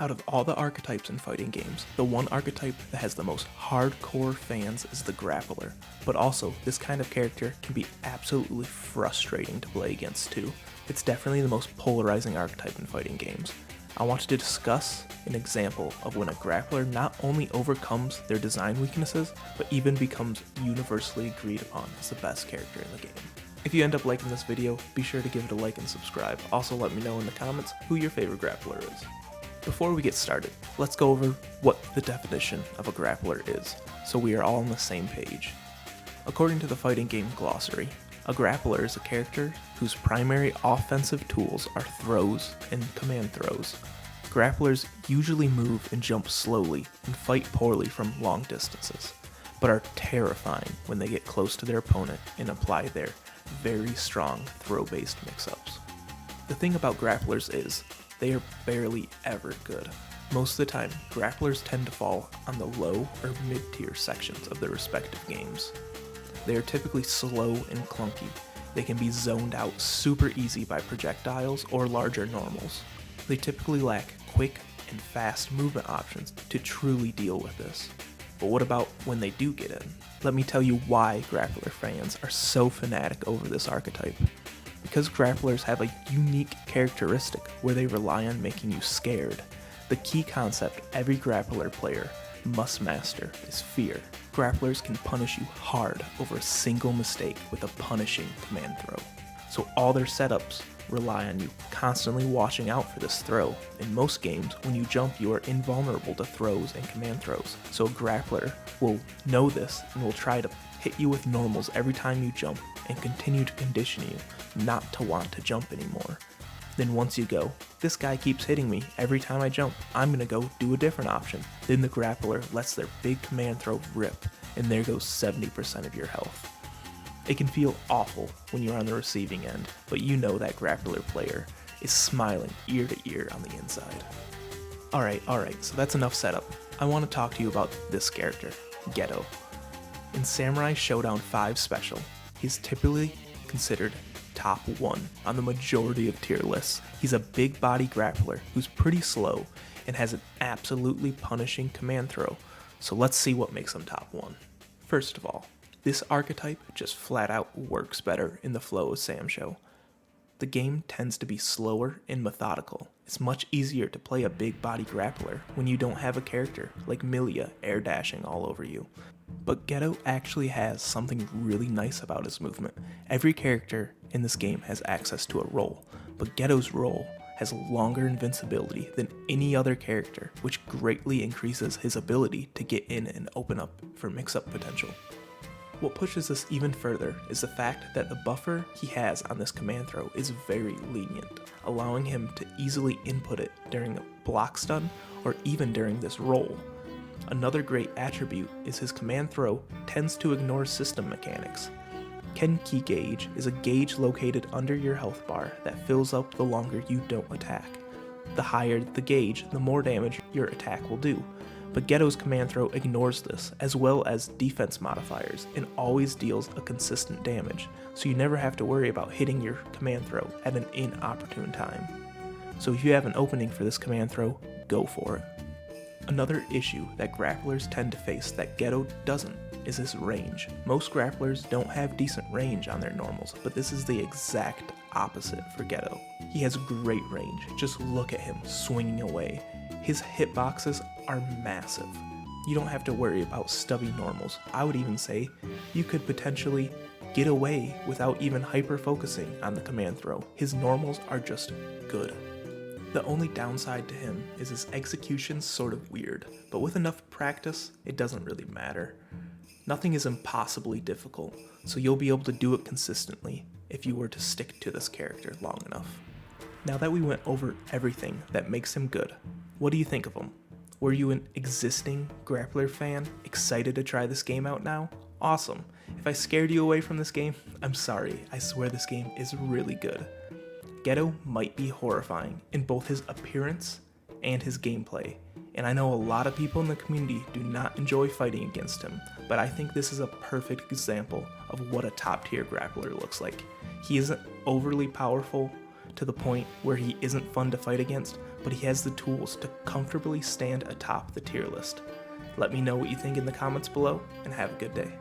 Out of all the archetypes in fighting games, the one archetype that has the most hardcore fans is the Grappler, but also this kind of character can be absolutely frustrating to play against too. It's definitely the most polarizing archetype in fighting games. I wanted to discuss an example of when a Grappler not only overcomes their design weaknesses, but even becomes universally agreed upon as the best character in the game. If you end up liking this video, be sure to give it a like and subscribe. Also let me know in the comments who your favorite Grappler is. Before we get started, let's go over what the definition of a Grappler is, so we are all on the same page. According to the fighting game glossary, a Grappler is a character whose primary offensive tools are throws and command throws. Grapplers usually move and jump slowly and fight poorly from long distances, but are terrifying when they get close to their opponent and apply their very strong throw-based mix-ups. The thing about Grapplers is, they are barely ever good. Most of the time, Grapplers tend to fall on the low or mid-tier sections of their respective games. They are typically slow and clunky. They can be zoned out super easy by projectiles or larger normals. They typically lack quick and fast movement options to truly deal with this. But what about when they do get in? Let me tell you why Grappler fans are so fanatic over this archetype. Because Grapplers have a unique characteristic where they rely on making you scared. The key concept every Grappler player must master is fear. Grapplers can punish you hard over a single mistake with a punishing command throw. So all their setups rely on you constantly watching out for this throw. In most games, when you jump, you are invulnerable to throws and command throws. So a Grappler will know this and will try to hit you with normals every time you jump and continue to condition you not to want to jump anymore. Then once you go, this guy keeps hitting me every time I jump, I'm gonna go do a different option. Then the Grappler lets their big command throw rip, and there goes 70% of your health. It can feel awful when you're on the receiving end, but you know that Grappler player is smiling ear to ear on the inside. Alright, so that's enough setup. I want to talk to you about this character, Geto. In Samurai Showdown 5 Special, he's typically considered top 1 on the majority of tier lists. He's a big body Grappler who's pretty slow and has an absolutely punishing command throw, so let's see what makes him top 1. First of all, this archetype just flat out works better in the flow of Sam Show. The game tends to be slower and methodical. It's much easier to play a big body Grappler when you don't have a character like Milia air dashing all over you. But Geto actually has something really nice about his movement. Every character in this game has access to a roll, but Geto's roll has longer invincibility than any other character, which greatly increases his ability to get in and open up for mix-up potential. What pushes this even further is the fact that the buffer he has on this command throw is very lenient, allowing him to easily input it during a block stun or even during this roll. Another great attribute is his command throw tends to ignore system mechanics. Kenki Gauge is a gauge located under your health bar that fills up the longer you don't attack. The higher the gauge, the more damage your attack will do. But Geto's command throw ignores this, as well as defense modifiers, and always deals a consistent damage, so you never have to worry about hitting your command throw at an inopportune time. So if you have an opening for this command throw, go for it. Another issue that Grapplers tend to face that Geto doesn't is his range. Most Grapplers don't have decent range on their normals, but this is the exact opposite for Geto. He has great range, just look at him swinging away. His hitboxes are massive. You don't have to worry about stubby normals. I would even say you could potentially get away without even hyper-focusing on the command throw. His normals are just good. The only downside to him is his execution's sort of weird, but with enough practice, it doesn't really matter. Nothing is impossibly difficult, so you'll be able to do it consistently if you were to stick to this character long enough. Now that we went over everything that makes him good, what do you think of him? Were you an existing Grappler fan, excited to try this game out now? Awesome. If I scared you away from this game, I'm sorry. I swear this game is really good. Geto might be horrifying in both his appearance and his gameplay, and I know a lot of people in the community do not enjoy fighting against him, but I think this is a perfect example of what a top tier Grappler looks like. He isn't overly powerful to the point where he isn't fun to fight against, but he has the tools to comfortably stand atop the tier list. Let me know what you think in the comments below, and have a good day.